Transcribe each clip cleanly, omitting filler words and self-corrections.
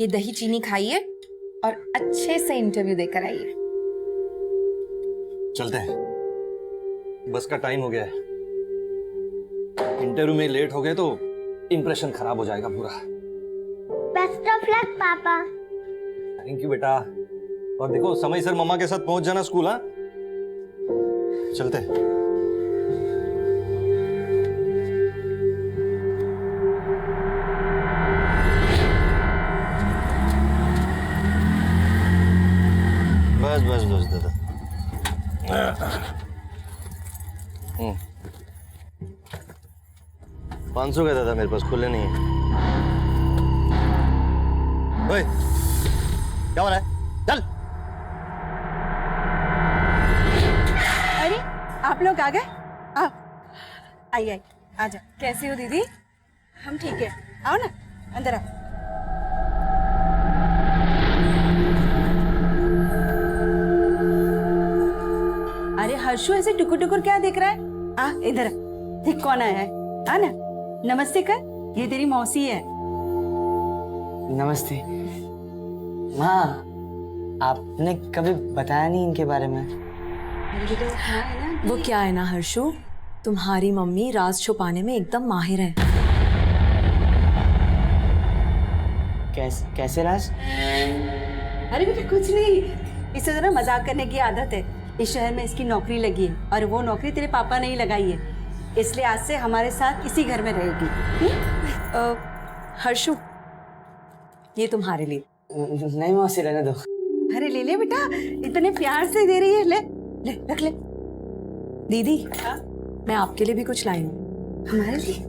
ये दही चीनी खाइए और अच्छे से इंटरव्यू देकर आइए। चलते हैं, बस का टाइम हो गया है। इंटरव्यू में लेट हो गए तो इंप्रेशन खराब हो जाएगा पूरा। बेस्ट ऑफ लक पापा। थैंक यू बेटा। और देखो समय सर मम्मा के साथ पहुंच जाना स्कूल। हाँ, चलते हैं। बस बस बस दादा। 500 का दादा, मेरे पास खुले नहीं है। ओए, क्या हो रहा है? चल। अरे आप लोग आ गए? आओ, आइए आ जाओ। कैसी हो दीदी? हम ठीक है, आओ ना अंदर आओ। अरे हर्षु, ऐसे टुकुर टुकुर क्या देख रहा है? आ इधर आ। देख कौन आया है। आ ना, नमस्ते कर। ये तेरी मौसी है। नमस्ते माँ। आपने कभी बताया नहीं इनके बारे में। वो क्या है ना हर्षु, तुम्हारी मम्मी राज छुपाने में एकदम माहिर है। कैसे राज? अरे बेटा कुछ नहीं, इसे जरा मजाक करने की आदत है। इस शहर में इसकी नौकरी लगी है और वो नौकरी तेरे पापा ने ही लगाई है, इसलिए आज से हमारे साथ इसी घर में रहेगी। हर्षु, ये तुम्हारे लिए। नहीं मौसी, रहने दो। अरे ले ले बेटा, इतने प्यार से दे रही है। ले ले रख ले। दीदी मैं आपके लिए भी कुछ लाई हूँ। हमारे लिए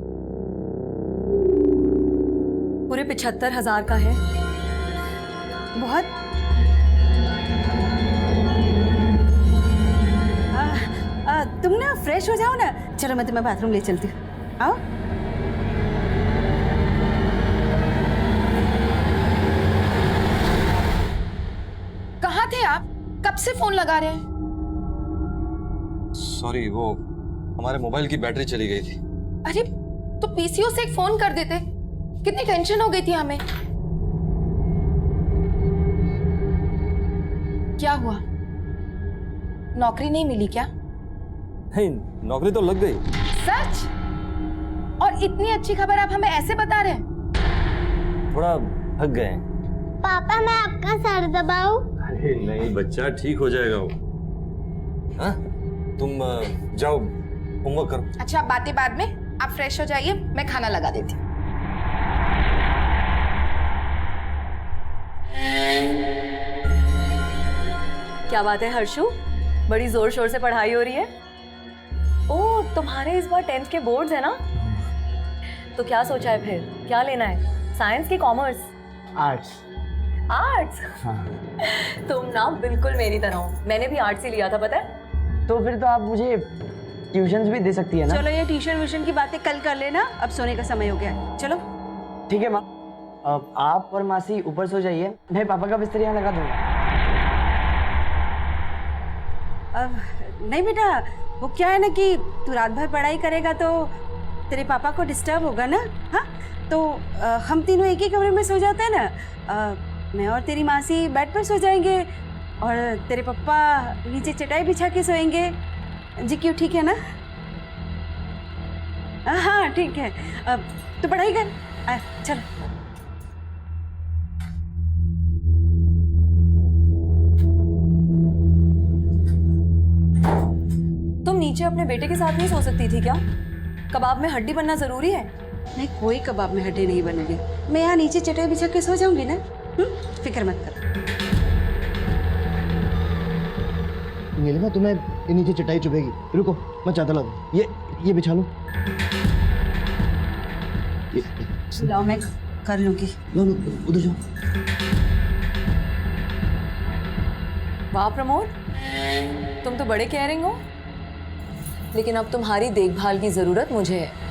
पूरे 75,000 का है। बहुत। तुम ना फ्रेश हो जाओ ना। चलो मैं तुम्हें बाथरूम ले चलती हूँ। आओ। कहाँ थे आप? कब से फोन लगा रहे हैं? सॉरी, वो हमारे मोबाइल की बैटरी चली गई थी। अरे तो पीसीओ से एक फोन कर देते, कितनी टेंशन हो गई थी हमें। क्या हुआ, नौकरी नहीं मिली क्या? नहीं, नौकरी तो लग गई। सच? और इतनी अच्छी खबर आप हमें ऐसे बता रहे हैं? थोड़ा थक गए। पापा मैं आपका सर दबाऊं? अरे नहीं बच्चा, ठीक हो जाएगा वो। हाँ, तुम जाओ होमवर्क करो। अच्छा, बातें बाद में, आप फ्रेश हो जाइए, मैं खाना लगा देती हूँ। क्या बात है हर्षु, बड़ी जोर शोर से पढ़ाई हो रही है। ओह, तुम्हारे इस बार 10th के बोर्ड्स है ना? तो क्या सोचा है फिर, क्या लेना है, साइंस की कॉमर्स? आर्ट्स। आर्ट्स? हाँ। तुम ना बिल्कुल मेरी तरह हो, मैंने भी आर्ट्स ही लिया था पता है। तो फिर तो आप मुझे ट्यूशंस भी दे सकती है ना? चलो ये ट्यूशन व्यूशन की बातें कल कर लेना, अब सोने का समय हो गया है। चलो ठीक है माँ। अब आप और मासी ऊपर सो जाइए, मैं पापा का बिस्तर यहाँ लगा दूंगा। अब नहीं बेटा, वो क्या है ना कि तू रात भर पढ़ाई करेगा तो तेरे पापा को डिस्टर्ब होगा ना। हाँ, तो हम तीनों एक ही कमरे में सो जाते हैं ना। मैं और तेरी मासी बेड पर सो जाएंगे और तेरे पापा नीचे चटाई बिछा के सोएंगे। जी क्यों, ठीक है ना? हाँ ठीक है। अब तो पढ़ाई कर। चलो। तुम नीचे अपने बेटे के साथ नहीं सो सकती थी क्या? कबाब में हड्डी बनना जरूरी है? नहीं, कोई कबाब में हड्डी नहीं बनूंगी। मैं यहाँ नीचे चटाई बिछा के सो जाऊंगी ना। फिक्र मत कर। नीलिमा, तुम्हें ये नीचे चटाई चुभेगी। रुको, मैं चादर ला दूं। ये बिछा लो। लाओ, मैं कर लूंगी। लो लो, उधर जाओ। वाह प्रमोद, तुम तो बड़े केयरिंग हो, लेकिन अब तुम्हारी देखभाल की जरूरत मुझे है।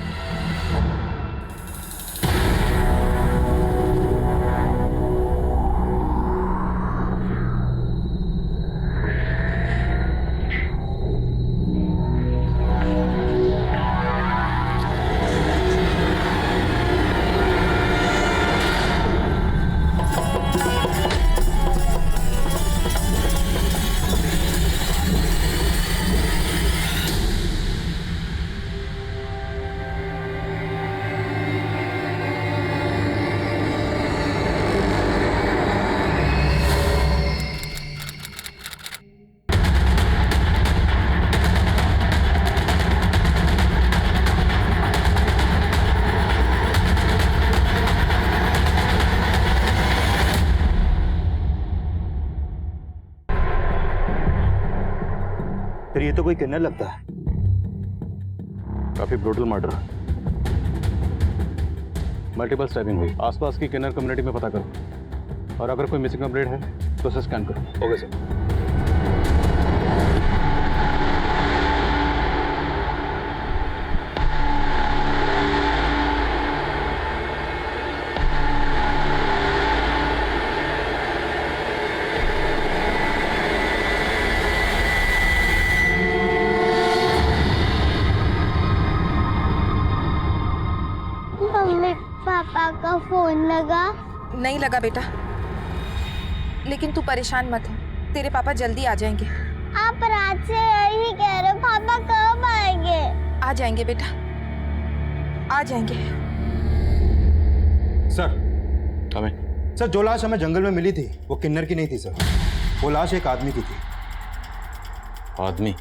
फिर ये तो कोई किन्नर लगता है। काफी ब्रूटल मर्डर, मल्टीपल स्टैबिंग हुई। आसपास की किन्नर कम्युनिटी में पता करो, और अगर कोई मिसिंग अपडेट है तो उसे स्कैन करो। Okay sir. मम्मी पापा का फोन लगा? नहीं लगा बेटा, लेकिन तू परेशान मत हो, तेरे पापा जल्दी आ जाएंगे। आप रात से यही कह रहे हो, पापा कब आएंगे? आ जाएंगे बेटा, आ जाएंगे। सर, हमें सर जो लाश हमें जंगल में मिली थी वो किन्नर की नहीं थी सर, वो लाश एक आदमी की थी। आदमी?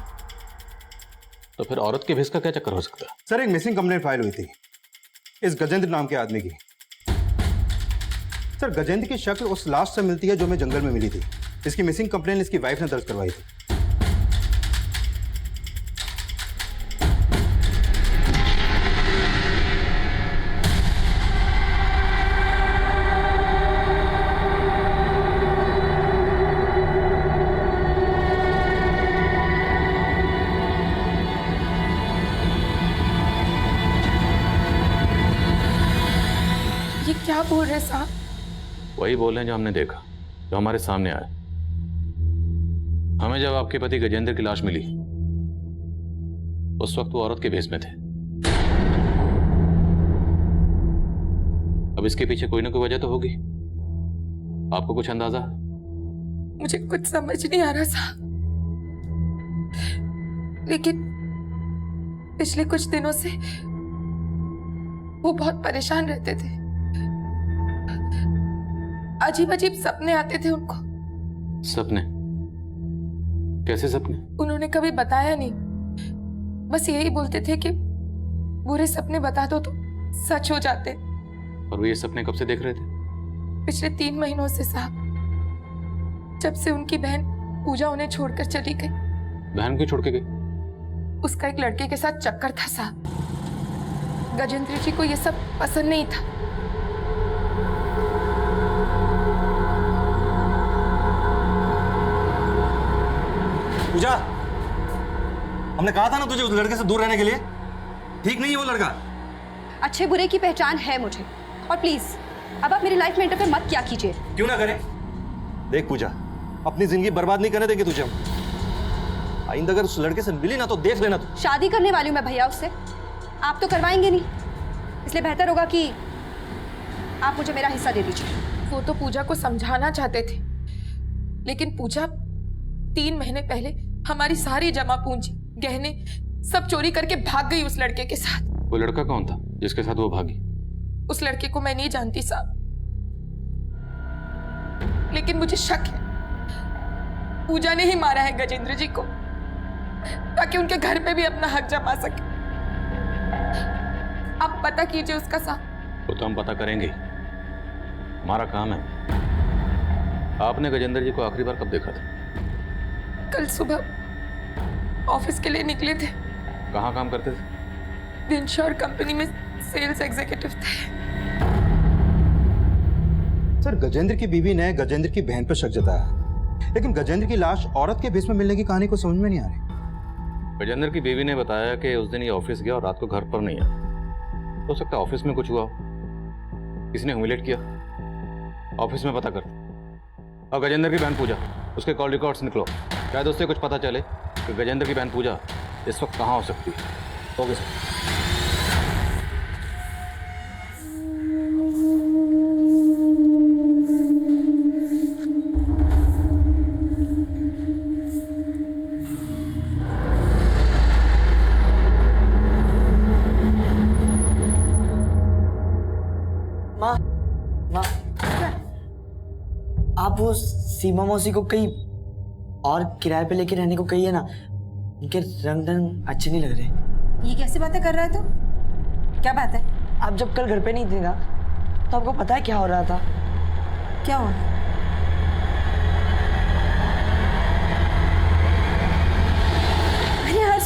तो फिर औरत के भेस का क्या चक्कर हो सकता है? सर एक मिसिंग कंप्लेंट फाइल हुई थी इस गजेंद्र नाम के आदमी की। सर गजेंद्र की शक्ल उस लाश से मिलती है जो हमें जंगल में मिली थी। इसकी मिसिंग कंप्लेंट इसकी वाइफ ने दर्ज करवाई थी। ये क्या बोल रहे साहब? वही बोल रहे हैं जो हमने देखा, जो हमारे सामने आया। हमें जब आपके पति गजेंद्र की लाश मिली उस वक्त वो औरत के भेस में थे। अब इसके पीछे कोई ना कोई वजह तो होगी। आपको कुछ अंदाजा? मुझे कुछ समझ नहीं आ रहा साहब, लेकिन पिछले कुछ दिनों से वो बहुत परेशान रहते थे। अजीब अजीब सपने आते थे उनको। सपने? कैसे सपने? उन्होंने कभी बताया नहीं, बस यही बोलते थे कि बुरे सपने बता दो तो सच हो जाते। और वो ये सपने कब से देख रहे थे? पिछले 3 महीनों से साहब, जब से उनकी बहन पूजा उन्हें छोड़कर चली गई। बहन क्यों छोड़ के गई? उसका एक लड़के के साथ चक्कर था साहब। गजेंद्र जी को ये सब पसंद नहीं था। पूजा, हमने कहा था ना तुझे उस लड़के से दूर रहने के लिए। ठीक नहीं है वो लड़का। अच्छे बुरे की पहचान है मुझे, और प्लीज अब आप मेरी लाइफ में इंटरफेयर मत क्या कीजिए। क्यों ना करें? देख पूजा, अपनी जिंदगी बर्बाद नहीं करने देंगे तुझे हम। आइंदा अगर उस लड़के से मिली ना तो देख लेना तू। शादी करने वाली हूँ मैं भैया उससे, आप तो करवाएंगे नहीं, इसलिए बेहतर होगा कि आप मुझे मेरा हिस्सा दे दीजिए। वो तो पूजा को समझाना चाहते थे, लेकिन पूजा 3 महीने पहले हमारी सारी जमा पूंजी, गहने सब चोरी करके भाग गई उस लड़के के साथ। वो लड़का कौन था जिसके साथ वो भागी? उस लड़के को मैं नहीं जानती साहब, लेकिन मुझे शक है पूजा ने ही मारा है गजेंद्र जी को, ताकि उनके घर पे भी अपना हक जमा सके। आप पता कीजिए उसका साहब। वो तो हम पता करेंगे, हमारा काम है। आपने गजेंद्र जी को आखिरी बार कब देखा था? कल सुबह ऑफिस के लिए निकले थे। कहाँ काम करते थे? विंश्योर कंपनी में सेल्स एग्जीक्यूटिव थे। सर गजेंद्र की बीवी ने गजेंद्र की बहन पर शक जताया, लेकिन गजेंद्र की लाश औरत के भेस में मिलने की कहानी को समझ में नहीं आ रही। गजेंद्र की बीवी ने बताया कि उस दिन ये ऑफिस गया और रात को घर पर नहीं आया। हो सकता है ऑफिस में कुछ हुआ हो, किसी ने ह्यूमिलेट किया। ऑफिस में पता कर। और गजेंद्र की बहन पूजा, उसके कॉल रिकॉर्ड्स निकलो, शायद उससे कुछ पता चले कि गजेंद्र की बहन पूजा इस वक्त कहाँ हो सकती है। Okay sir. माँ, माँ, आप वो सीमा मौसी को कहीं और किराए पे लेके रहने को कहिए ना, उनके रंग ढंग अच्छे नहीं लग रहे। ये कैसी बातें कर रहा है तू? क्या बात है? आप जब कल घर पे नहीं थी ना, तो आपको पता है क्या हो रहा था? क्या हुआ?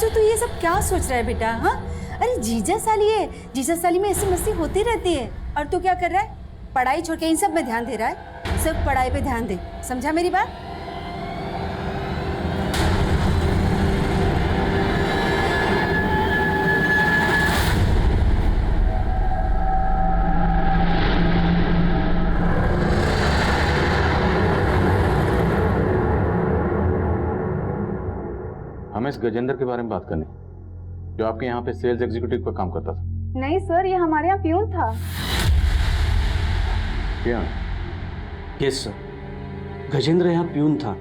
हर्षु तू ये सब क्या सोच रहा है बेटा? हाँ, अरे जीजा साली है, जीजा साली में ऐसी मस्ती होती रहती है। और तू क्या कर रहा है? पढ़ाई छोड़ के इन सब में ध्यान दे रहा है। सिर्फ पढ़ाई पे ध्यान दे, समझा मेरी बात? हमें इस गजेंद्र के बारे में बात करनी, जो आपके यहाँ पे सेल्स एग्जीक्यूटिव का काम करता था। नहीं सर, ये हमारे यहाँ प्यून था। क्या? यस सर, गजेंद्र यहाँ प्यून था।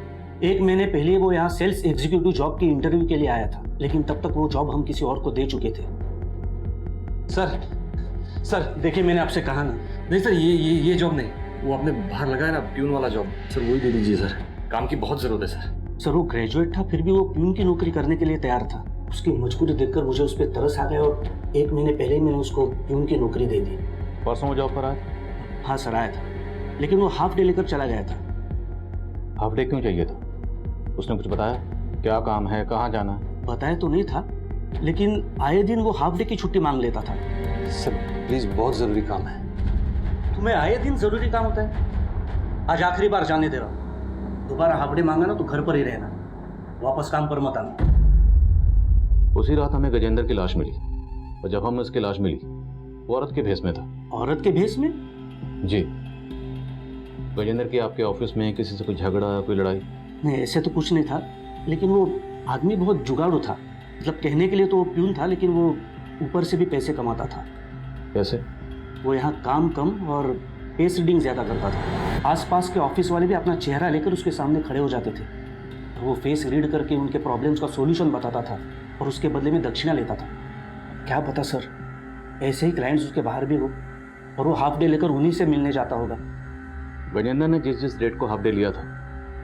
1 महीने पहले वो यहाँ सेल्स एग्जीक्यूटिव जॉब की इंटरव्यू के लिए आया था, लेकिन तब तक वो जॉब हम किसी और को दे चुके थे। सर देखिए, मैंने आपसे कहा ना। नहीं सर, ये जॉब नहीं, वो आपने बाहर लगाया ना प्यून वाला जॉब, सर वही दे दीजिए सर, काम की बहुत जरूरत है सर। सर वो ग्रेजुएट था, फिर भी वो प्यून की नौकरी करने के लिए तैयार था। उसकी मजबूरी देखकर मुझे उस पर तरस आ गया और 1 महीने पहले ही मैंने उसको प्यून की नौकरी दे दी। परसों वो जॉब पर आया? हाँ सर, आया था, लेकिन वो हाफ डे लेकर चला गया था। हाफ डे क्यों चाहिए था? उसने कुछ बताया? क्या काम है, कहाँ जाना है? बताया तो नहीं था, लेकिन आए दिन वो हाफ डे की छुट्टी मांग लेता था। सर प्लीज, बहुत जरूरी काम है। तुम्हें आए दिन जरूरी काम होता है? आज आखिरी बार जाने दे रहा हूँ, दोबारा हाफ डे मांगा ना तो घर पर ही रहना, वापस काम पर मत आना। उसी रात हमें गजेंद्र की लाश मिली, और जब हमें उसकी लाश मिली वो औरत के भेष में था। औरत के भेष में? जी। गजेंद्र की आपके ऑफिस में किसी से कोई झगड़ा, कोई लड़ाई? नहीं, ऐसे तो कुछ नहीं था, लेकिन वो आदमी बहुत जुगाड़ू था। मतलब कहने के लिए तो वो प्यून था, लेकिन वो ऊपर से भी पैसे कमाता था। कैसे? वो यहाँ काम कम और पेस रीडिंग ज़्यादा करता था। आसपास के ऑफिस वाले भी अपना चेहरा लेकर उसके सामने खड़े हो जाते थे। वो फेस रीड करके उनके प्रॉब्लम्स का सॉल्यूशन बताता था और उसके बदले में दक्षिणा लेता था। क्या पता सर, ऐसे ही क्लाइंट्स उसके बाहर भी हो और वो हाफ डे लेकर उन्हीं से मिलने जाता होगा। गजेंद्र ने जिस डेट को हाफ डे लिया था,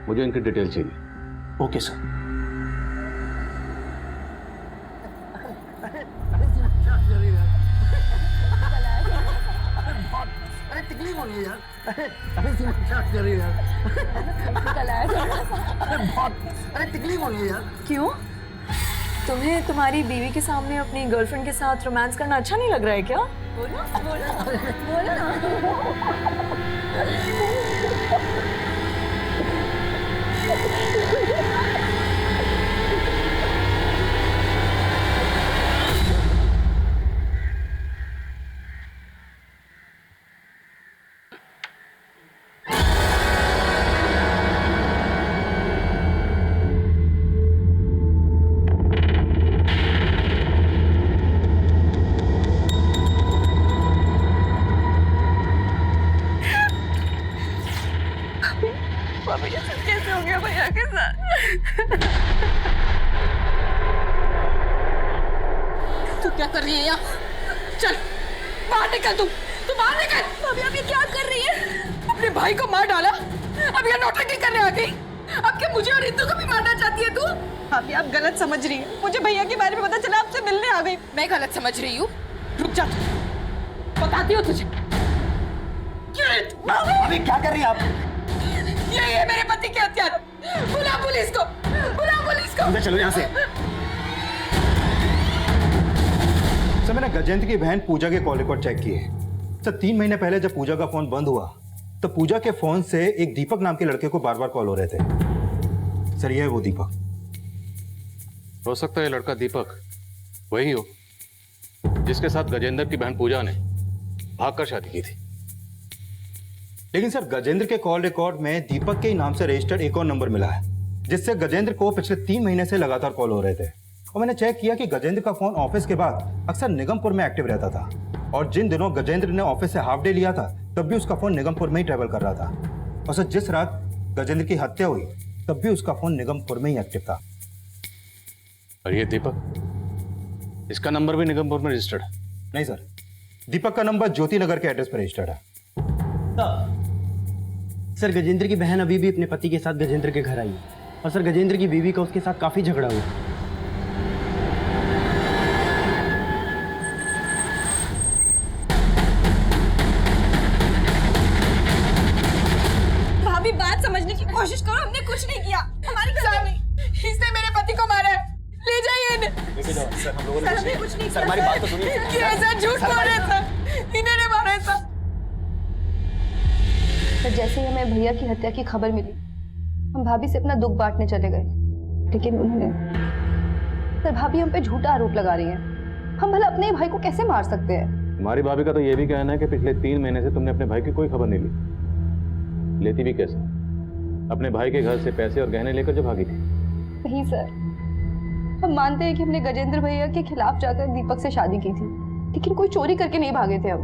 मुझे इनकी डिटेल चाहिए। Okay sir. अरे तकलीफ हो रही है यार। अरे मजाक कर रही है यार। अरे तकलीफ हो रही है यार। क्यों? तुम्हें तुम्हारी बीवी के सामने अपनी गर्लफ्रेंड के साथ रोमांस करना अच्छा नहीं लग रहा है क्या? बोलो बोलो ना। कैसे हो गया भैया के साथ? तू क्या कर रही है यहाँ? चल बाहर निकल, तू बाहर निकल। भाभी आप ये क्या कर रही है? अपने भाई को मार डाला, अब यहाँ नौटंकी करने आ गई। अब क्या मुझे और इंदु को भी मारना चाहती है तू? भाभी आप गलत समझ रही हैं। मुझे भैया के बारे में पता चला, आपसे मिलने आ गई। मैं गलत समझ रही हूँ? रुक जा, बताती हूँ तुझे। अभी क्या कर रही है आप? ये मेरे पति के हत्यारे। बुला पुलिस को, बुला पुलिस को। अंदर चलो यहाँ से। सर मैंने गजेंद्र की बहन पूजा के कॉल रिकॉर्ड चेक किए। सर 3 महीने पहले जब पूजा का फोन बंद हुआ तो पूजा के फोन से एक दीपक नाम के लड़के को बार बार कॉल हो रहे थे। सर ये है वो दीपक। हो सकता है ये लड़का दीपक वही हो जिसके साथ गजेंद्र की बहन पूजा ने भागकर शादी की थी। लेकिन सर गजेंद्र के कॉल रिकॉर्ड में दीपक के ही नाम से रजिस्टर्ड एक और नंबर मिला है, जिससे गजेंद्र को पिछले 3 महीने से लगातार कॉल हो रहे थे। और मैंने चेक किया कि गजेंद्र का फोन ऑफिस के बाद अक्सर निगमपुर में एक्टिव रहता था, और जिन दिनों गजेंद्र ने ऑफिस से हाफ डे लिया था तब भी उसका फोन निगमपुर में ही ट्रेवल कर रहा था। और सर जिस रात गजेंद्र की हत्या हुई तब भी उसका फोन निगमपुर में ही एक्टिव था। और ये दीपक, इसका नंबर भी निगमपुर में रजिस्टर्ड है? नहीं सर, दीपक का नंबर ज्योति नगर के एड्रेस पर रजिस्टर्ड है। सर गजेंद्र की बहन अभी भी अपने पति के साथ गजेंद्र के घर आई है, और सर गजेंद्र की बीवी का उसके साथ काफी झगड़ा हुआ। भाभी बात समझने की कोशिश करो, हमने कुछ नहीं किया। हमारी गलती नहीं। इसने मेरे पति को मारा है, ले जाइए इन्हें। सर हमारी बात तो सुनिए। ये ऐसा झूठ बोल रहे सर, इन्होंने मारा है सर। सर जैसे ही हमें भैया की हत्या की खबर मिली, हम भाभी से अपना दुख बांटने चले गए, लेकिन उन्होंने सर भाभी हम पे झूठा आरोप लगा रही हैं। हम भला अपने भाई को कैसे मार सकते हैं? हमारी भाभी का तो ये भी कहना है कि पिछले 3 महीने से तुमने अपने भाई की कोई खबर नहीं ली। लेती भी कैसे? अपने भाई के घर से पैसे और गहने लेकर जो भागी थी। नहीं सर, हम मानते हैं कि हमने गजेंद्र भैया के खिलाफ जाकर दीपक से शादी की थी, लेकिन कोई चोरी करके नहीं भागे थे हम।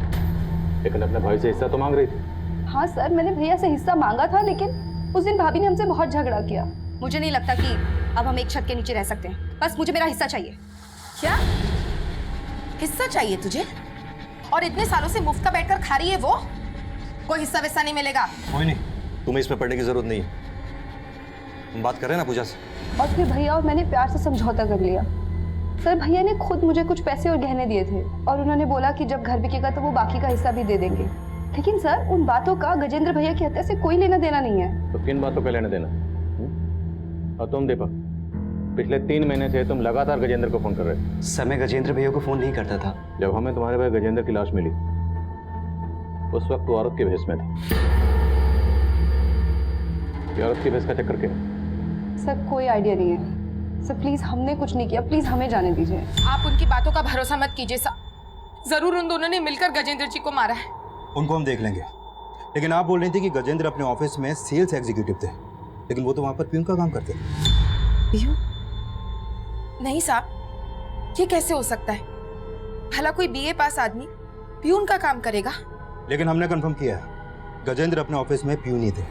लेकिन अपने भाई से हिस्सा तो मांग रही थी। हाँ सर, मैंने भैया से हिस्सा मांगा था, लेकिन उस दिन भाभी ने हमसे बहुत झगड़ा किया। मुझे नहीं लगता कि अब हम एक छत के नीचे रह सकते हैं। बस मुझे मेरा हिस्सा चाहिए। क्या हिस्सा चाहिए तुझे? और इतने सालों से मुफ्त का बैठकर खा रही है वो? कोई हिस्सा वैसा नहीं मिलेगा। कोई नहीं, तुम्हें इसमें पढ़ने की जरूरत नहीं है। हम बात कर रहे हैं ना पूजा से। और फिर भैया और मैंने प्यार से समझौता कर लिया। सर भैया ने खुद मुझे कुछ पैसे और गहने दिए थे, और उन्होंने बोला कि जब घर बिकेगा तो वो बाकी का हिस्सा भी दे देंगे। लेकिन सर उन बातों का गजेंद्र भैया की हत्या से कोई लेना देना नहीं है। तो किन बातों का लेना देना? और तुम दीपक, पिछले 3 महीने से तुम लगातार गजेंद्र को फोन कर रहे थे। सर मैं गजेंद्र भैया को फोन नहीं करता था। जब हमें तुम्हारे भाई गजेंद्र की लाश मिली, उस वक्त वो औरत के भेष में थी। ये औरत के भेष का चक्कर क्या है? सर कोई आइडिया नहीं है। सर प्लीज, हमने कुछ नहीं किया, प्लीज हमें जाने दीजिए। आप उनकी बातों का भरोसा मत कीजिए साहब। जरूर उन दोनों ने मिलकर गजेंद्र जी को मारा है। उनको हम देख लेंगे, लेकिन आप बोल रही थी कि गजेंद्र अपने ऑफिस में सेल्स एग्जीक्यूटिव थे, लेकिन वो तो वहां पर प्यून का काम करते थे। प्यून? नहीं साहब, ये कैसे हो सकता है? भला कोई बीए पास आदमी प्यून का काम करेगा? लेकिन हमने कंफर्म किया है, गजेंद्र अपने ऑफिस में प्यून ही थे,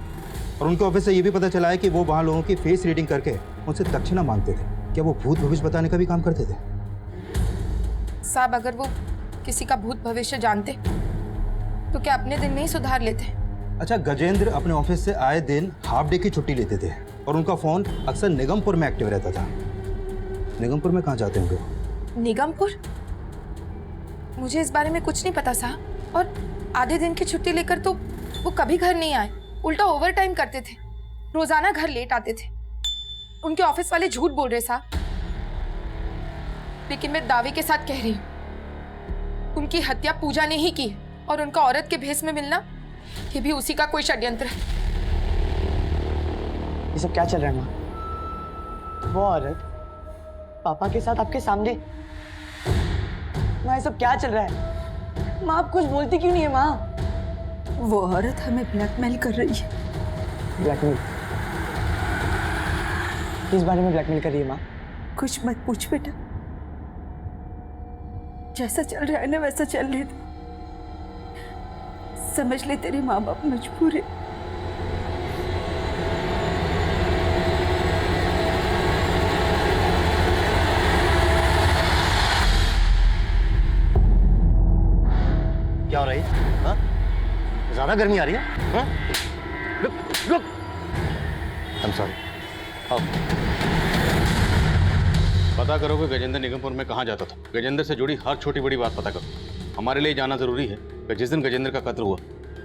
और उनके ऑफिस से ये भी पता चला है कि वो वहाँ लोगों की फेस रीडिंग करके उनसे दक्षिणा मांगते थे। क्या वो भूत भविष्य बताने का भी काम करते थे? साहब अगर वो किसी का भूत भविष्य जानते तो क्या अपने दिन में ही सुधार लेते? अच्छा, गजेंद्र अपने ऑफिस से आए दिन हाफ डे की छुट्टी लेते थे, और उनका फोन अक्सर निगमपुर में एक्टिव रहता था। निगमपुर में कहाँ जाते होंगे? निगमपुर? मुझे इस बारे में कुछ नहीं पता साहब। और आधे दिन की छुट्टी लेकर तो वो कभी घर नहीं आए, उल्टा ओवर टाइम करते थे, रोजाना घर लेट आते थे। उनके ऑफिस वाले झूठ बोल रहे साहब। लेकिन मैं दावे के साथ कह रही हूँ, उनकी हत्या पूजा ने ही की है, और उनका औरत के भेष में मिलना ये भी उसी का कोई षड्यंत्र है। ये सब क्या चल रहा है माँ? वो औरत पापा के साथ आपके सामने। माँ ये सब क्या चल रहा है? माँ आप कुछ बोलती क्यों नहीं है माँ? वो औरत हमें ब्लैकमेल कर रही है। ब्लैकमेल? किस बारे में ब्लैकमेल कर रही है माँ? कुछ मत पूछ बेटा, जैसा चल रहा है ना वैसा चल रहे थे। समझ ले तेरे माँ बाप मजबूर है। क्या हो रहा है? हाँ? ज्यादा गर्मी आ रही है? हाँ? रुक। I'm sorry. आओ। पता करो कि गजेंद्र निगमपुर में कहाँ जाता था। गजेंद्र से जुड़ी हर छोटी बड़ी बात पता करो। हमारे लिए जाना जरूरी है कि जिस दिन गजेंद्र का कत्ल हुआ,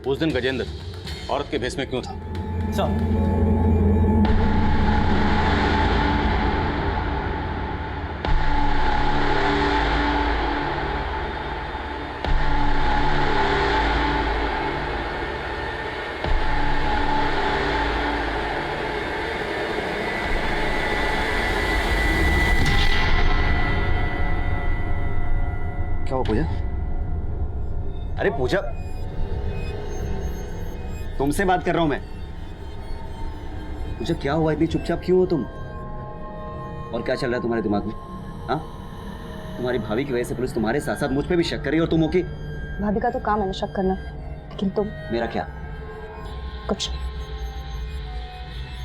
उस दिन गजेंद्र औरत के भेष में क्यों था। सर क्या हुआ पूजा? अरे पूजा, तुमसे बात कर रहा हूं मैं। पूजा क्या हुआ? इतनी चुपचाप क्यों हो तुम? और क्या चल रहा है तुम्हारे दिमाग में? हाँ, तुम्हारी भाभी की वजह से पुलिस तुम्हारे साथ साथ मुझ पे भी शक कर रही है, और तुम हो कि? भाभी का तो काम है ना शक करना, लेकिन तुम? मेरा क्या? कुछ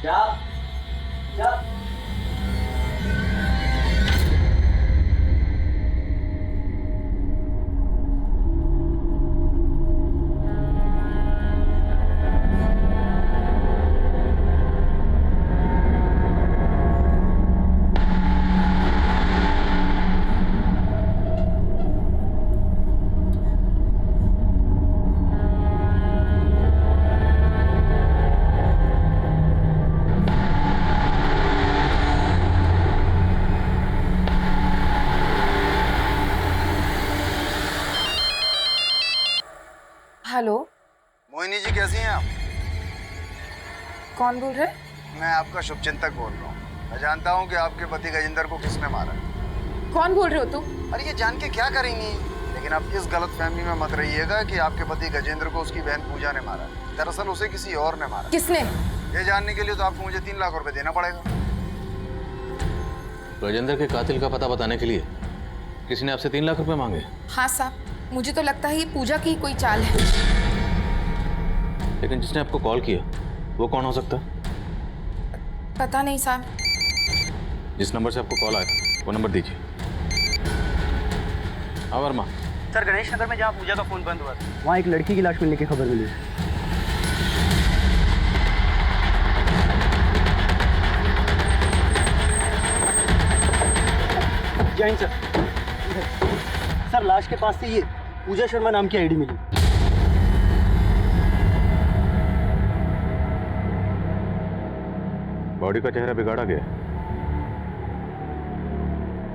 क्या? क्या? मोहिनी जी कैसी हैं आप? कौन बोल रहे? मैं आपका शुभचिंतक बोल रहा हूँ। मैं जानता हूँ कि आपके पति गजेंद्र को किसने मारा। कौन बोल रहे हो तुम? अरे ये जान के क्या करेंगी, लेकिन आप इस गलतफहमी में मत रहिएगा कि आपके पति गजेंद्र को उसकी बहन पूजा ने मारा। दरअसल उसे किसी और ने मारा। किसने? ये जानने के लिए तो आपको मुझे 3 लाख रुपए देना पड़ेगा। गजेंद्र के कातिल का पता बताने के लिए किसी ने आपसे 3 लाख रुपए मांगे? हाँ साहब, मुझे तो लगता है ये पूजा की कोई चाल है। लेकिन जिसने आपको कॉल किया वो कौन हो सकता है? पता नहीं साहब। जिस नंबर से आपको कॉल आया वो नंबर दीजिए। हाँ वर्मा। सर गणेश नगर में जहाँ पूजा का फोन बंद हुआ था वहाँ एक लड़की की लाश मिलने की खबर मिली। जैन सर, सर लाश के पास से ये पूजा शर्मा नाम की आईडी मिली। बॉडी का चेहरा बिगाड़ा गया।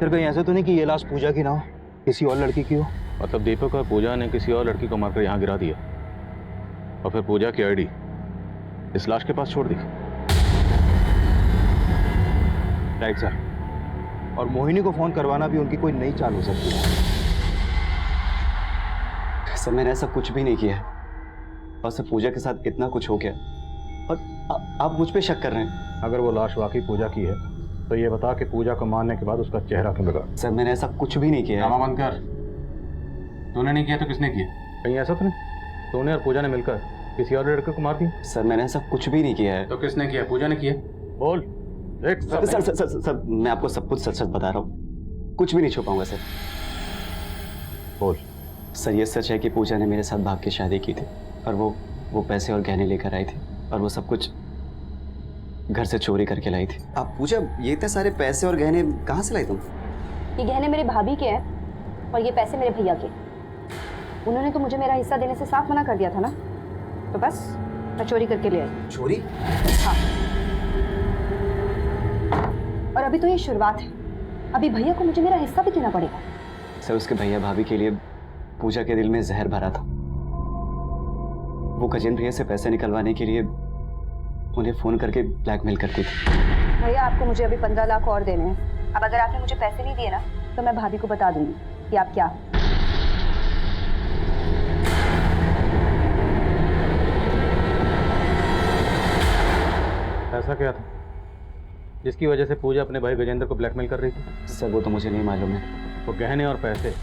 फिर कहीं ऐसा तो नहीं कि ये लाश पूजा की ना हो, किसी और लड़की की हो? मतलब दीपक और पूजा ने किसी और लड़की को मारकर यहाँ गिरा दिया और फिर पूजा की आईडी इस लाश के पास छोड़ दी। Right sir. और मोहिनी को फोन करवाना भी उनकी कोई नई चाल हो सकती है। सर मैंने ऐसा कुछ भी नहीं किया है और सर पूजा के साथ इतना कुछ हो गया और आप मुझ पे शक कर रहे हैं। अगर वो लाश वाकई पूजा की है तो ये बता कि पूजा को मारने के बाद उसका चेहरा क्यों बिगड़ा? सर मैंने ऐसा कुछ भी नहीं किया है। बंद कर। तूने नहीं किया तो किसने किया? कहीं ऐसा तो नहीं तूने और पूजा ने मिलकर किसी और लड़के को मार दिया? सर मैंने ऐसा कुछ भी नहीं किया है। तो किसने किया? पूजा ने किया? बोल। सर सर सर सर मैं आपको सब कुछ सच सच बता रहा हूँ, कुछ भी नहीं छुपाऊंगा सर। बोल। सर ये सच है कि पूजा ने मेरे साथ भाग के शादी की थी और वो पैसे और गहने लेकर आई थी और वो सब कुछ घर से चोरी करके लाई थी। आप पूजा ये इतने सारे पैसे और गहने कहाँ से लाई तुम? ये गहने मेरे भाभी के हैं और ये पैसे मेरे भैया के। उन्होंने तो मुझे मेरा हिस्सा देने से साफ मना कर दिया था ना, तो बस मैं चोरी करके ले आई। चोरी? हाँ। और अभी तो ये शुरुआत है, अभी भैया को मुझे मेरा हिस्सा भी देना पड़ेगा। सर उसके भैया भाभी के लिए पूजा के दिल में जहर भरा था। वो गजेंद्र भैया से पैसे निकलवाने के लिए उन्हें फोन करके ब्लैकमेल करती थी। भैया आपको मुझे अभी 15 लाख और देने हैं। अब अगर आपने मुझे पैसे नहीं दिए ना तो मैं भाभी को बता दूंगी कि आप क्या। ऐसा क्या था जिसकी वजह से पूजा अपने भाई गजेंद्र को ब्लैकमेल कर रही थी? सर वो तो मुझे नहीं मालूम है। वो गहने और पैसे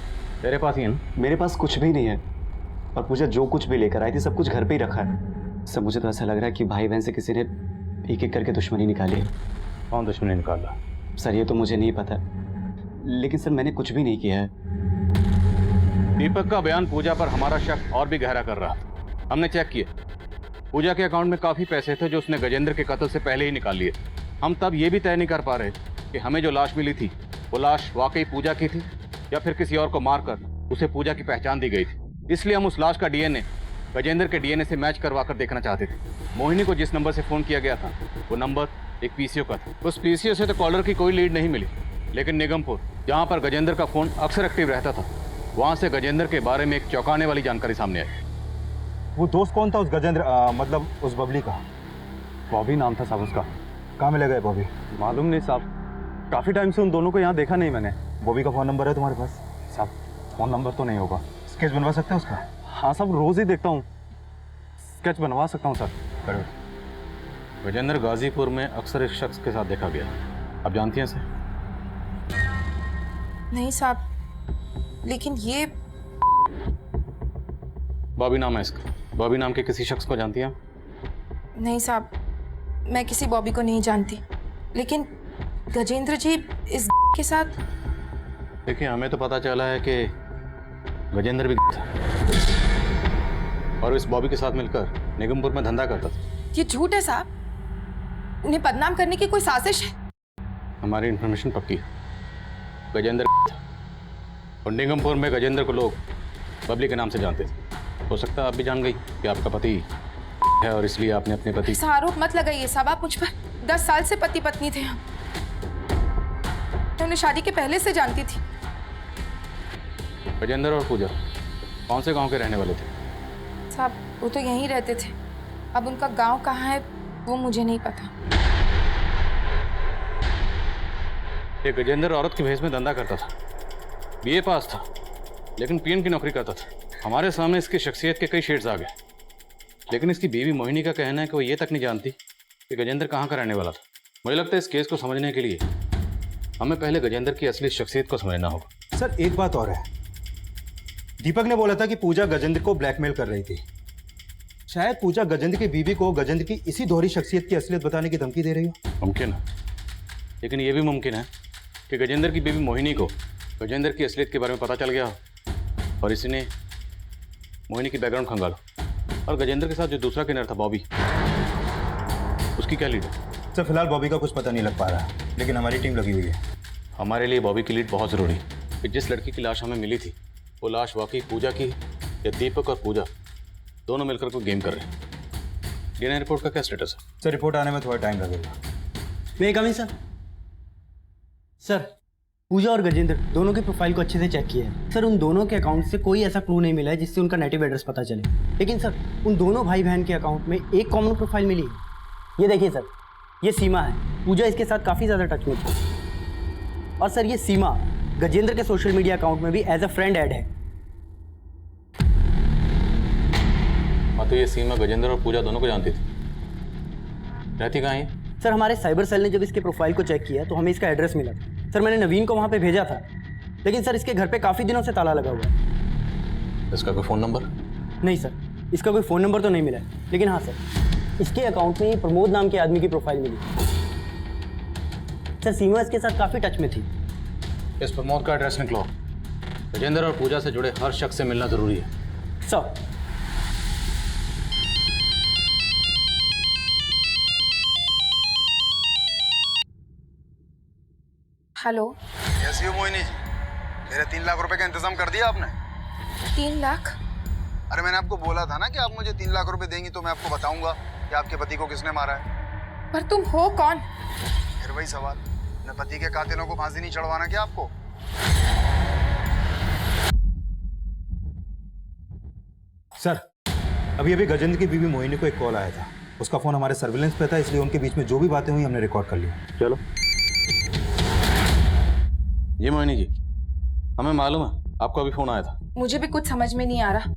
तेरे पास ही है ना? मेरे पास कुछ भी नहीं है और पूजा जो कुछ भी लेकर आई थी सब कुछ घर पे ही रखा है। सर मुझे तो ऐसा लग रहा है कि भाई बहन से किसी ने एक एक करके दुश्मनी निकाली है। कौन दुश्मनी निकाला? सर ये तो मुझे नहीं पता, लेकिन सर मैंने कुछ भी नहीं किया है। दीपक का बयान पूजा पर हमारा शक और भी गहरा कर रहा था। हमने चेक किया, पूजा के अकाउंट में काफ़ी पैसे थे जो उसने गजेंद्र के कत्ल से पहले ही निकाल लिए। हम तब ये भी तय नहीं कर पा रहे कि हमें जो लाश मिली थी वो लाश वाकई पूजा की थी या फिर किसी और को मारकर उसे पूजा की पहचान दी गई थी। इसलिए हम उस लाश का डीएनए गजेंद्र के डीएनए से मैच करवा कर देखना चाहते थे। मोहिनी को जिस नंबर से फ़ोन किया गया था वो नंबर एक पीसीओ का था। उस पीसीओ से तो कॉलर की कोई लीड नहीं मिली, लेकिन निगमपुर जहाँ पर गजेंद्र का फ़ोन अक्सर एक्टिव रहता था वहाँ से गजेंद्र के बारे में एक चौंकाने वाली जानकारी सामने आई। वो दोस्त कौन था उस गजेंद्र, मतलब उस बबली का? बॉबी नाम था साहब उसका। कहाँ मिलेगा ये बॉबी? मालूम नहीं साहब, काफ़ी टाइम से उन दोनों को यहाँ देखा नहीं मैंने। बॉबी का फ़ोन नंबर है तुम्हारे पास? साहब फ़ोन नंबर तो नहीं होगा। स्केच बनवा सकते हैं उसका? हाँ साहब रोज़ ही देखता हूँ, स्केच बनवा सकता हूँ सर। करो। गजेंद्र गाजीपुर में अक्सर इस शख्स के साथ देखा गया। आप जानती हैं सर? नहीं साहब, लेकिन ये बॉबी नाम है इसका। बॉबी नाम के किसी शख्स को जानती हैं? नहीं साहब, मैं किसी बॉबी को नहीं जानती, लेकिन गजेंद्र जी इस के साथ। देखिए हमें तो पता चला है कि गजेंद्र भी था और इस बॉबी के साथ मिलकर निगमपुर में धंधा करता था। ये झूठ है साहब, उन्हें बदनाम करने की कोई साजिश है। हमारी इन्फॉर्मेशन पक्की है, गजेंद्र था और निगमपुर में गजेंद्र को लोग बबली के नाम से जानते थे। हो सकता है आप भी जान गई कि आपका पति है और इसलिए आपने अपने पति। ऐसा आरोप मत लगाइए साहब, आप मुझ पर। 10 साल से पति पत्नी थे हम। मैं उन्हें शादी के पहले से जानती थी। गजेंद्र और पूजा कौन से गांव के रहने वाले थे? साहब वो तो यहीं रहते थे। अब उनका गांव कहाँ है वो मुझे नहीं पता। ये गजेंद्र औरत के भेष में धंधा करता था, बीए पास था, लेकिन पीएन की नौकरी करता था। हमारे सामने इसकी शख्सियत के कई शेड्स आ गए, लेकिन इसकी बीवी मोहिनी का कहना है कि वो ये तक नहीं जानती कि गजेंद्र कहाँ का रहने वाला था। मुझे लगता है इस केस को समझने के लिए हमें पहले गजेंद्र की असली शख्सियत को समझना होगा। सर एक बात और है, दीपक ने बोला था कि पूजा गजेंद्र को ब्लैकमेल कर रही थी। शायद पूजा गजेंद्र की बीवी को गजेंद्र की इसी दोहरी शख्सियत की असलियत बताने की धमकी दे रही हो। मुमकिन है, लेकिन ये भी मुमकिन है कि गजेंद्र की बीवी मोहिनी को गजेंद्र की असलियत के बारे में पता चल गया और इसी ने मोहिनी की बैकग्राउंड खंगाला। और गजेंद्र के साथ जो दूसरा किन्नर था बॉबी, उसकी क्या लीड है? सर फिलहाल बॉबी का कुछ पता नहीं लग पा रहा, लेकिन हमारी टीम लगी हुई है। हमारे लिए बॉबी की लीड बहुत ज़रूरी है कि जिस लड़की की लाश हमें मिली थी वो लाश वाकई पूजा की या दीपक और पूजा दोनों मिलकर कोई गेम कर रहे हैं। डीएनए रिपोर्ट का क्या स्टेटस है? सर रिपोर्ट आने में थोड़ा टाइम लगेगा। मैं कमी सर। सर पूजा और गजेंद्र दोनों के प्रोफाइल को अच्छे से चेक किया है सर। उन दोनों के अकाउंट से कोई ऐसा क्लू नहीं मिला है जिससे उनका नेटिव एड्रेस पता चले। लेकिन सर उन दोनों भाई बहन के अकाउंट में एक कॉमन प्रोफाइल मिली है। ये देखिए सर, ये सीमा है। पूजा इसके साथ काफ़ी ज़्यादा टच में थी। और सर ये सीमा गजेंद्र के सोशल मीडिया अकाउंट में भी एज अ फ्रेंड ऐड है। हाँ, तो ये सीमा गजेंद्र और पूजा दोनों को जानती थी। रहती कहाँ है? सर हमारे साइबर सेल ने जब इसके प्रोफाइल को चेक किया तो हमें इसका एड्रेस मिला था। सर मैंने नवीन को वहाँ पे भेजा था, लेकिन सर इसके घर पे काफ़ी दिनों से ताला लगा हुआ है। इसका कोई फ़ोन नंबर? नहीं सर, इसका कोई फ़ोन नंबर तो नहीं मिला है। लेकिन हाँ सर, इसके अकाउंट में प्रमोद नाम के आदमी की प्रोफाइल मिली। सर सीमा इसके साथ काफ़ी टच में थी। इस प्रमोद का एड्रेस निकलो। गजेंद्र और पूजा से जुड़े हर शख्स से मिलना ज़रूरी है। Sir hello. कैसी हो मोहिनी जी? मेरे 3 लाख रुपए का इंतजाम कर दिया आपने? 3 लाख? अरे मैंने आपको बोला था ना कि आप मुझे 3 लाख रुपए देंगी तो मैं आपको बताऊंगा कि आपके पति को किसने मारा है। पर तुम हो कौन? फिर वही सवाल, अपने पति के कातिलों को फांसी नहीं चढ़वाना क्या आपको? सर अभी अभी गजेंद्र की बीवी मोहिनी को एक कॉल आया था। उसका फोन हमारे सर्विलेंस पे था, इसलिए उनके बीच में जो भी बातें हुई हमने रिकॉर्ड कर लिया। चलो। जी मोहिनी जी, हमें मालूम है आपको अभी फोन आया था। मुझे भी कुछ समझ में नहीं आ रहा,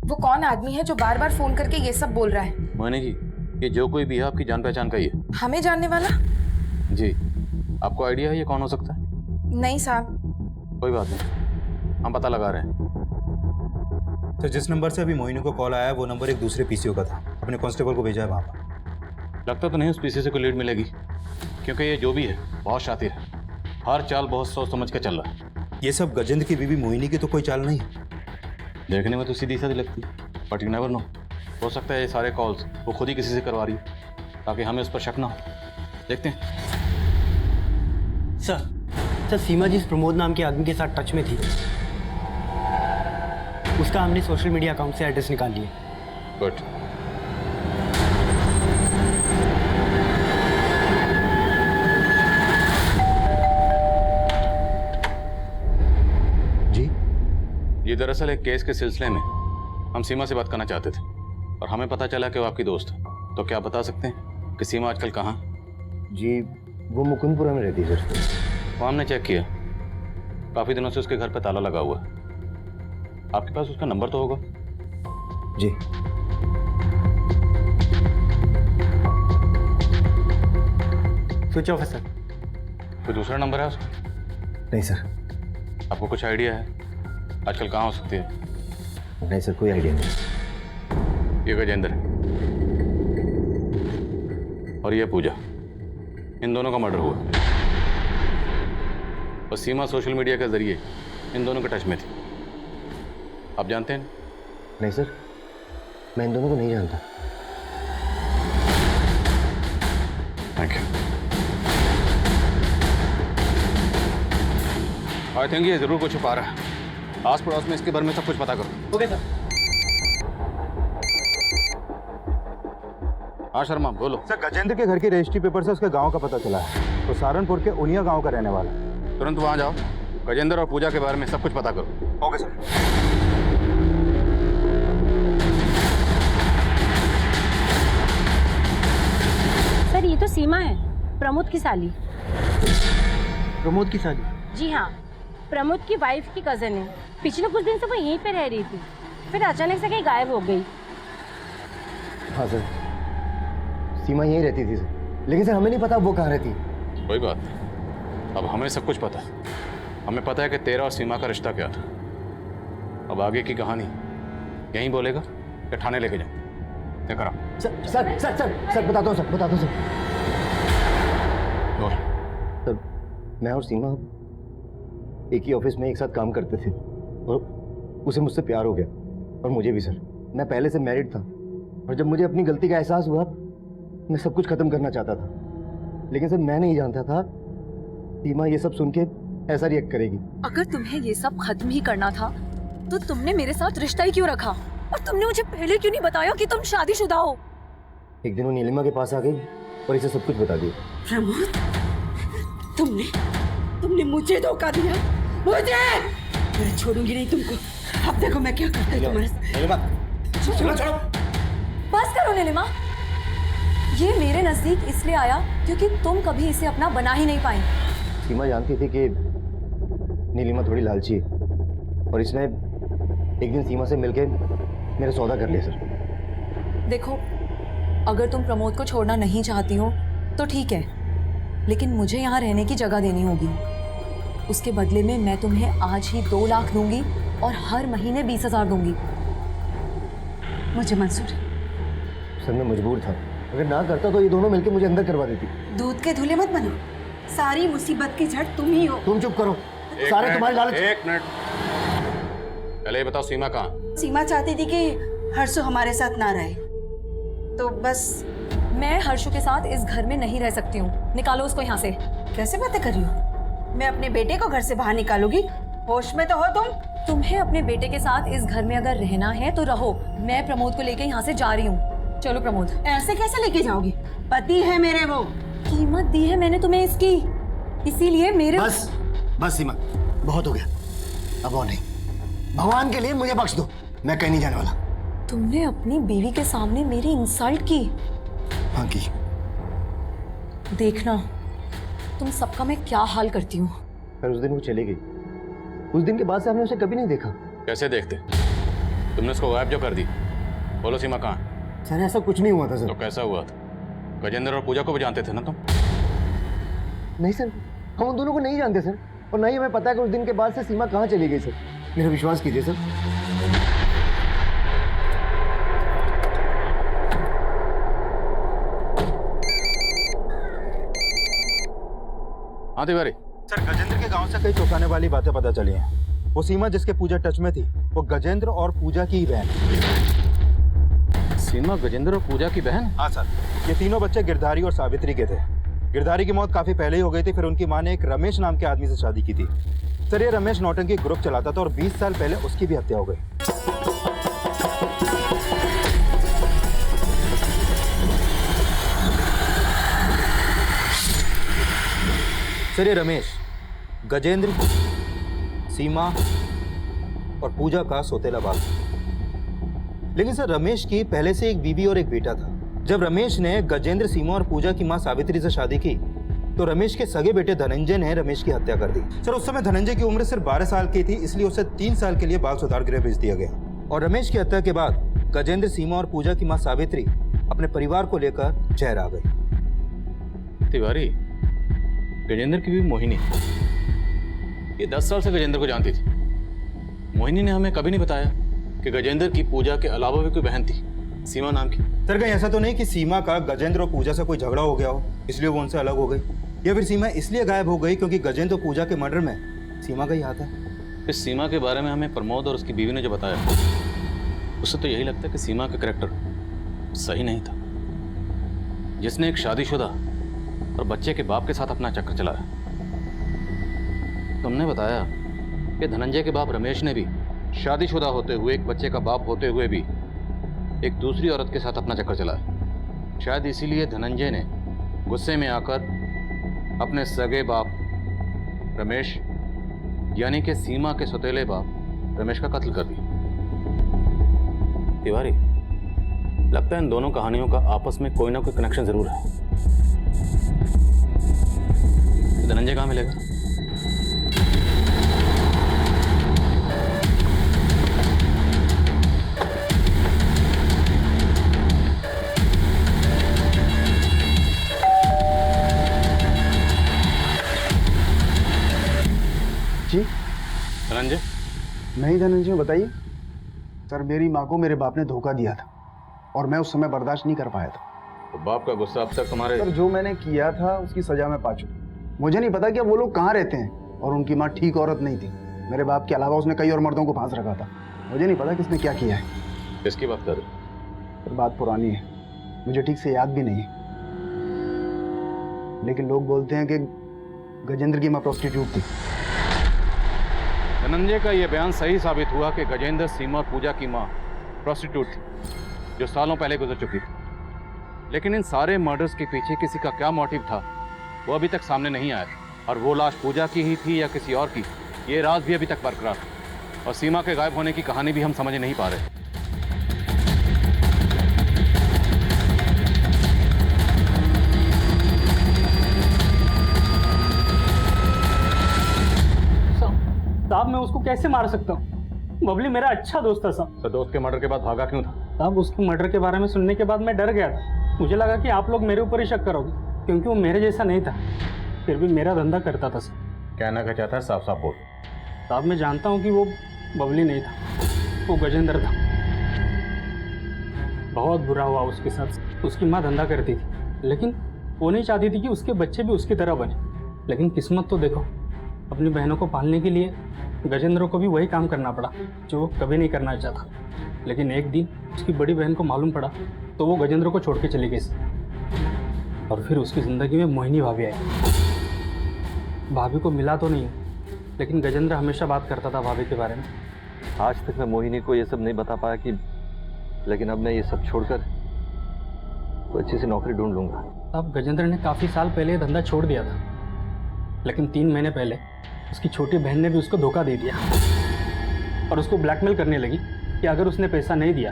वो कौन आदमी है जो बार बार फोन करके ये सब बोल रहा है? मोहिनी जी, ये जो कोई भी है आपकी जान पहचान का ही है। हमें जानने वाला? जी। आपको आइडिया है ये कौन हो सकता है? नहीं साहब। कोई बात नहीं, हम पता लगा रहे हैं। तो जिस नंबर से अभी मोहिनी को कॉल आया वो नंबर एक दूसरे पीसीओ का था। अपने कांस्टेबल को भेजा है वहाँ पर। लगता तो नहीं उस पीसी से कोई लीड मिलेगी, क्योंकि ये जो भी है बहुत शातिर है। हर चाल बहुत सोच समझ के चल रहा है। ये सब गजेंद्र की बीवी मोहिनी की तो कोई चाल नहीं। देखने में तो सीधी साधी लगती है, बट यू नेवर नो। हो सकता है ये सारे कॉल्स वो खुद ही किसी से करवा रही है, ताकि हमें उस पर शक ना हो। देखते हैं। सर सीमा जिस प्रमोद नाम के आदमी के साथ टच में थी, उसका हमने सोशल मीडिया अकाउंट से एड्रेस निकाल लिया। गुड। जी? ये दरअसल एक केस के सिलसिले में हम सीमा से बात करना चाहते थे और हमें पता चला कि वो आपकी दोस्त है। तो क्या बता सकते हैं कि सीमा आजकल कहाँ? जी वो मुकुंदपुरा में रहती है सर। वो हमने चेक किया, काफ़ी दिनों से उसके घर पर ताला लगा हुआ है। आपके पास उसका नंबर तो होगा? जी। स्विच ऑफ है सर। कोई दूसरा नंबर है उसका? नहीं सर। आपको कुछ आइडिया है आजकल कहाँ हो सकती है? नहीं सर, कोई आइडिया नहीं। ये गजेंद्र है और ये पूजा, इन दोनों का मर्डर हुआ और सीमा सोशल मीडिया के जरिए इन दोनों के टच में थी। आप जानते हैं? नहीं सर, मैं इन दोनों को नहीं जानता। Thank you. आई थिंक ये जरूर कुछ छुपा रहा है। आस पड़ोस में इसके बारे में सब कुछ पता करो। Okay sir. हाँ शर्मा बोलो। सर गजेंद्र के घर की रजिस्ट्री पेपर से उसके गांव का पता चला है। तो सहारनपुर के उनिया गांव का रहने वाला है। तुरंत वहाँ जाओ, गजेंद्र और पूजा के बारे में सब कुछ पता करो। Okay sir. सीमा है, प्रमोद की साली। प्रमोद की साली? जी हाँ, प्रमोद की वाइफ की कजन है। पिछले कुछ दिन से वो यहीं पे रह रही थी, फिर अचानक से कहीं गायब हो गई। हाँ सर, सीमा यहीं रहती थी सर, लेकिन सर हमें नहीं पता वो कहाँ रहती। कोई बात नहीं, अब हमें सब कुछ पता है। हमें पता है कि तेरा और सीमा का रिश्ता क्या था। अब आगे की कहानी यहीं बोलेगा या थाने लेके जाऊँ? क्या करा? Sir sir sir sir sir बताता हूँ सर, बताता हूँ सर। सर मैं और सीमा एक ही ऑफिस में एक साथ काम करते थे और उसे मुझसे प्यार हो गया और मुझे भी सर। मैं पहले से मैरिड था और जब मुझे अपनी गलती का एहसास हुआ मैं सब कुछ खत्म करना चाहता था, लेकिन सर मैं नहीं जानता था सीमा ये सब सुन के ऐसा रिएक्ट करेगी। अगर तुम्हें ये सब खत्म ही करना था तो तुमने मेरे साथ रिश्ता ही क्यों रखा, और तुमने मुझे पहले क्यों नहीं बताया कि तुम शादीशुदा हो? एक दिन वो नीलिमा के पास आ गई और इसे सब कुछ बता दिया। प्रमोद, तुमने मुझे धोखा दिया, मुझे। मैं छोड़ूंगी नहीं तुमको। अब देखो मैं क्या करता हूँ तुम्हारे साथ। छोड़ो। बस करो नीलिमा, ये मेरे नजदीक इसलिए आया क्योंकि तुम कभी इसे अपना बना ही नहीं पाई। सीमा जानती थी कि नीलिमा थोड़ी लालची है और इसने एक दिन सीमा से मिलके मेरा सौदा कर लिया सर। देखो, अगर तुम प्रमोद को छोड़ना नहीं चाहती हो तो ठीक है, लेकिन मुझे यहाँ रहने की जगह देनी होगी। उसके बदले में मैं तुम्हें आज ही 2 लाख दूंगी और हर महीने 20,000 दूंगी। मुझे मंजूर है। सर मैं मजबूर था, अगर ना करता तो ये दोनों मिलके मुझे अंदर करवा देती। दूध के धुले मत बनो, सारी मुसीबत की जड़ तुम ही हो। तुम चुप करो, सारे तुम्हारे लालच। एक मिनट, पहले ये बताओ सीमा कहाँ? सीमा चाहती थी कि हर्षु हमारे साथ ना रहे, तो बस। मैं हर्षु के साथ इस घर में नहीं रह सकती हूँ, निकालो उसको यहाँ से। कैसे बातें कर रही हो? मैं अपने बेटे को घर से बाहर निकालूंगी? होश में तो हो तुम? तुम्हें अपने बेटे के साथ इस घर में अगर रहना है तो रहो। मैं प्रमोद को लेके यहाँ से जा रही हूँ। चलो प्रमोद। ऐसे कैसे लेके जाओगी? पति है मेरे वो। कीमत दी है मैंने तुम्हें इसकी, इसीलिए मेरे। बस सीमा, बहुत हो गया, अब और नहीं। भगवान के लिए मुझे बख्श दो, मैं कहीं नहीं जाने वाला। तुमने अपनी बीवी के सामने मेरी इंसल्ट की। हाँ की। देखना तुम सबका मैं क्या हाल करती हूँ। पर उस दिन वो चली गई, उस दिन के बाद से हमने उसे कभी नहीं देखा। कैसे देखते? तुमने उसको गायब जो कर दी। बोलो सीमा कहाँ? सर ऐसा कुछ नहीं हुआ था सर। तो कैसा हुआ था? गजेंद्र और पूजा को भी जानते थे ना तुम? नहीं सर, हम उन दोनों को नहीं जानते सर, और नहीं हमें पता है कि उस दिन के बाद से सीमा कहाँ चली गई सर। मेरा विश्वास कीजिए सर। हाँ तिवारी सर, गजेंद्र के गांव से कई चौंकाने वाली बातें पता चली हैं। वो सीमा जिसके पूजा टच में थी वो गजेंद्र और पूजा की ही बहन। सीमा गजेंद्र और पूजा की बहन? हाँ सर, ये तीनों बच्चे गिरधारी और सावित्री के थे। गिरधारी की मौत काफी पहले ही हो गई थी, फिर उनकी माँ ने एक रमेश नाम के आदमी से शादी की थी। सर ये रमेश नौटंकी ग्रुप चलाता था और 20 साल पहले उसकी भी हत्या हो गई। सर ये रमेश गजेंद्र, सीमा और पूजा का सौतेला बाप। लेकिन सर रमेश की पहले से एक बीवी और एक बेटा था। जब रमेश ने गजेंद्र, सीमा और पूजा की मां सावित्री से शादी की तो रमेश के सगे बेटे धनंजय ने रमेश की हत्या कर दी। सर उस समय धनंजय की उम्र सिर्फ 12 साल की थी, इसलिए उसे 3 साल के लिए बाल सुधार गृह भेज दिया गया। और रमेश की हत्या के बाद गजेंद्र, सीमा और पूजा की मां सावित्री अपने परिवार को लेकर शहर आ गई। तिवारी, गजेंद्र की भी मोहिनी, ये 10 साल से गजेंद्र को जानती थी। मोहिनी ने हमें कभी नहीं बताया कि गजेंद्र की पूजा के अलावा भी कोई बहन थी, सीमा नाम की। सर कहीं ऐसा तो नहीं कि सीमा का गजेंद्र और पूजा से कोई झगड़ा हो गया हो इसलिए वो उनसे अलग हो गई, या फिर सीमा इसलिए गायब हो गई क्योंकि गजेंद्र और पूजा के मर्डर में सीमा का ही हाथ है? इस सीमा के बारे में हमें प्रमोद और उसकी बीवी ने जो बताया उससे तो यही लगता है कि सीमा का करैक्टर सही नहीं था। जिसने एक शादीशुदा और बच्चे के बाप के साथ अपना चक्कर चलाया। तुमने बताया कि धनंजय के बाप रमेश ने भी शादीशुदा होते हुए, एक बच्चे का बाप होते हुए भी एक दूसरी औरत के साथ अपना चक्कर चलाया। शायद इसीलिए धनंजय ने गुस्से में आकर अपने सगे बाप रमेश यानी कि सीमा के सौतेले बाप रमेश का कत्ल कर दिया। तिवारी, लगता है इन दोनों कहानियों का आपस में कोई ना कोई कनेक्शन जरूर है। धनंजय कहाँ मिलेगा? जी धनंजय? नहीं धनंजय, बताइए। सर, मेरी माँ को मेरे बाप ने धोखा दिया था और मैं उस समय बर्दाश्त नहीं कर पाया था। तो बाप का गुस्सा अब तक तुम्हारे... सर, जो मैंने किया था उसकी सजा मैं पा चुका। मुझे नहीं पता कि अब वो लोग कहाँ रहते हैं, और उनकी माँ ठीक औरत नहीं थी। मेरे बाप के अलावा उसने कई और मर्दों को फांस रखा था। मुझे नहीं पता किसने क्या किया है। किसकी बात कर रहे? सर, बात पुरानी है, मुझे ठीक से याद भी नहीं है, लेकिन लोग बोलते हैं कि गजेंद्र की माँ प्रोस्टिट्यूट थी। धनंजय का यह बयान सही साबित हुआ कि गजेंद्र, सीमा और पूजा की माँ प्रोस्टिट्यूट थी, जो सालों पहले गुजर चुकी थी। लेकिन इन सारे मर्डर्स के पीछे किसी का क्या मोटिव था, वो अभी तक सामने नहीं आया। और वो लाश पूजा की ही थी या किसी और की, ये राज भी अभी तक बरकरार था। और सीमा के गायब होने की कहानी भी हम समझ नहीं पा रहे। साहब, मैं उसको कैसे मार सकता हूँ? बबली मेरा अच्छा दोस्त था साहब। तो दोस्त के मर्डर के बाद भागा क्यों था? साहब, उसके मर्डर के बारे में सुनने के बाद मैं डर गया था। मुझे लगा कि आप लोग मेरे ऊपर ही शक करोगे, क्योंकि वो मेरे जैसा नहीं था, फिर भी मेरा धंधा करता था सर। कहना क्या चाहता है? साफ साफ बोल। साहब, मैं जानता हूँ कि वो बबली नहीं था, वो गजेंद्र था। बहुत बुरा हुआ उसके साथ। उसकी माँ धंधा करती थी, लेकिन वो नहीं चाहती थी कि उसके बच्चे भी उसकी तरह बने। लेकिन किस्मत तो देखो, अपनी बहनों को पालने के लिए गजेंद्र को भी वही काम करना पड़ा जो वो कभी नहीं करना चाहता। लेकिन एक दिन उसकी बड़ी बहन को मालूम पड़ा तो वो गजेंद्र को छोड़ के चली गई। और फिर उसकी ज़िंदगी में मोहिनी भाभी आई। भाभी को मिला तो नहीं, लेकिन गजेंद्र हमेशा बात करता था भाभी के बारे में। आज तक मैं मोहिनी को ये सब नहीं बता पाया कि, लेकिन अब मैं ये सब छोड़कर कोई अच्छी सी नौकरी ढूंढ लूंगा। अब गजेंद्र ने काफ़ी साल पहले ये धंधा छोड़ दिया था, लेकिन 3 महीने पहले उसकी छोटी बहन ने भी उसको धोखा दे दिया और उसको ब्लैकमेल करने लगी कि अगर उसने पैसा नहीं दिया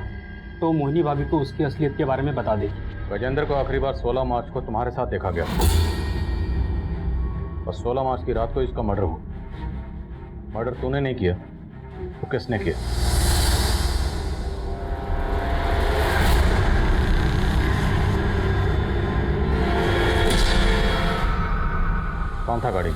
तो मोहिनी भाभी को उसकी असलियत के बारे में बता देगी। गजेंद्र को आखिरी बार 16 मार्च को तुम्हारे साथ देखा गया और 16 मार्च की रात को इसका मर्डर हुआ। मर्डर तूने नहीं किया तो किसने किया? कौन था गाड़ी?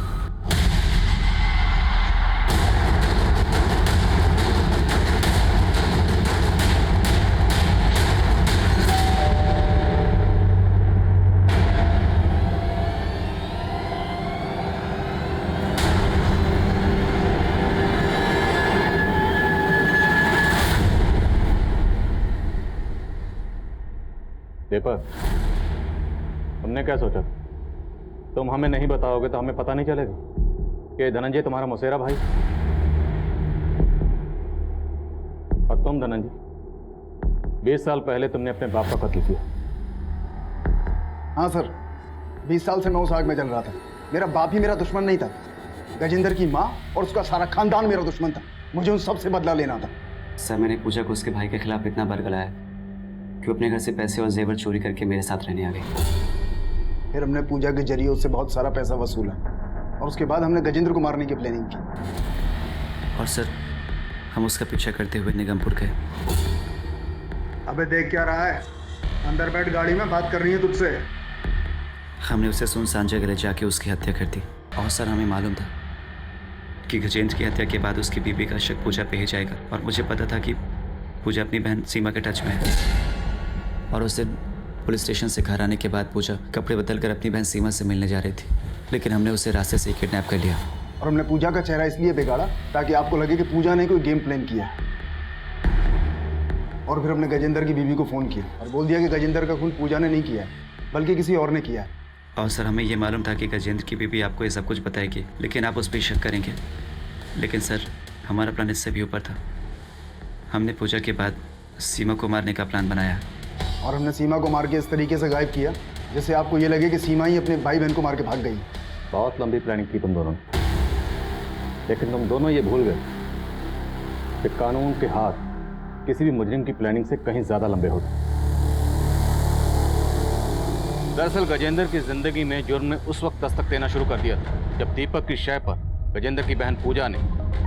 पेपर, तुमने क्या सोचा? तुम हमें नहीं बताओगे तो हमें पता नहीं चलेगा कि धनंजय तुम्हारा मौसेरा भाई। और तुम धनंजय, 20 साल पहले तुमने अपने बाप का कत्ल किया। हाँ सर, 20 साल से मैं उस आग में जल रहा था। मेरा बाप ही मेरा दुश्मन नहीं था, गजेंद्र की माँ और उसका सारा खानदान मेरा दुश्मन था। मुझे उन सब से बदला लेना था। सर, मैंने पूजा को उसके भाई के खिलाफ इतना बरगलाया कि वो अपने घर से पैसे और जेवर चोरी करके मेरे साथ रहने आ गई। फिर हमने पूजा के जरिए उससे बहुत सारा पैसा वसूला और उसके बाद हमने गजेंद्र को मारने की प्लानिंग की। और सर, हम उसका पीछा करते हुए निगमपुर गए। अबे देख क्या रहा है? अंदर बैठ, गाड़ी में बात करनी है तुझसे। हमने उसे सुनसान जगह ले जाके उसकी हत्या कर दी। और सर, हमें मालूम था कि गजेंद्र की हत्या के बाद उसकी बीबी का शक पूजा पे ही जाएगा। और मुझे पता था कि पूजा अपनी बहन सीमा के टच में है। और उस दिन पुलिस स्टेशन से घर आने के बाद पूजा कपड़े बदल कर अपनी बहन सीमा से मिलने जा रही थी, लेकिन हमने उसे रास्ते से किडनैप कर लिया। और हमने पूजा का चेहरा इसलिए बिगाड़ा ताकि आपको लगे कि पूजा ने कोई गेम प्लान किया। और फिर हमने गजेंद्र की बीवी को फ़ोन किया और बोल दिया कि गजेंद्र का खून पूजा ने नहीं किया, बल्कि किसी और ने किया है। और सर, हमें ये मालूम था कि गजेंद्र की बीवी आपको ये सब कुछ बताएगी, लेकिन आप उस पर शक करेंगे। लेकिन सर, हमारा प्लान इससे भी ऊपर था। हमने पूजा के बाद सीमा को मारने का प्लान बनाया और हमने सीमा को मार के इस तरीके से गायब किया जैसे आपको ये लगे कि सीमा ही अपने भाई बहन को मार के भाग गई। बहुत लंबी प्लानिंग की तुम दोनों ने, लेकिन तुम दोनों ये भूल गए कि कानून के हाथ किसी भी मुजरिम की प्लानिंग से कहीं ज्यादा लंबे होते। दरअसल गजेंद्र की जिंदगी में जुर्म ने उस वक्त दस्तक देना शुरू कर दिया था जब दीपक की शय पर गजेंद्र की बहन पूजा ने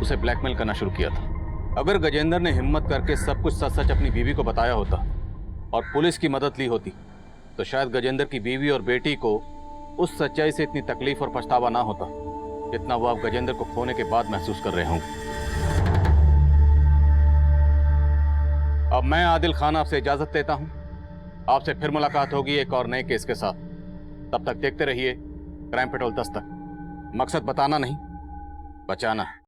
उसे ब्लैकमेल करना शुरू किया था। अगर गजेंद्र ने हिम्मत करके सब कुछ सच सच अपनी बीवी को बताया होता और पुलिस की मदद ली होती तो शायद गजेंद्र की बीवी और बेटी को उस सच्चाई से इतनी तकलीफ और पछतावा ना होता जितना वो आप गजेंद्र को खोने के बाद महसूस कर रहे होंगे। अब मैं आदिल खान आपसे इजाजत लेता हूं। आपसे फिर मुलाकात होगी एक और नए केस के साथ। तब तक देखते रहिए क्राइम पेट्रोल दस्तक। मकसद बताना नहीं, बचाना है।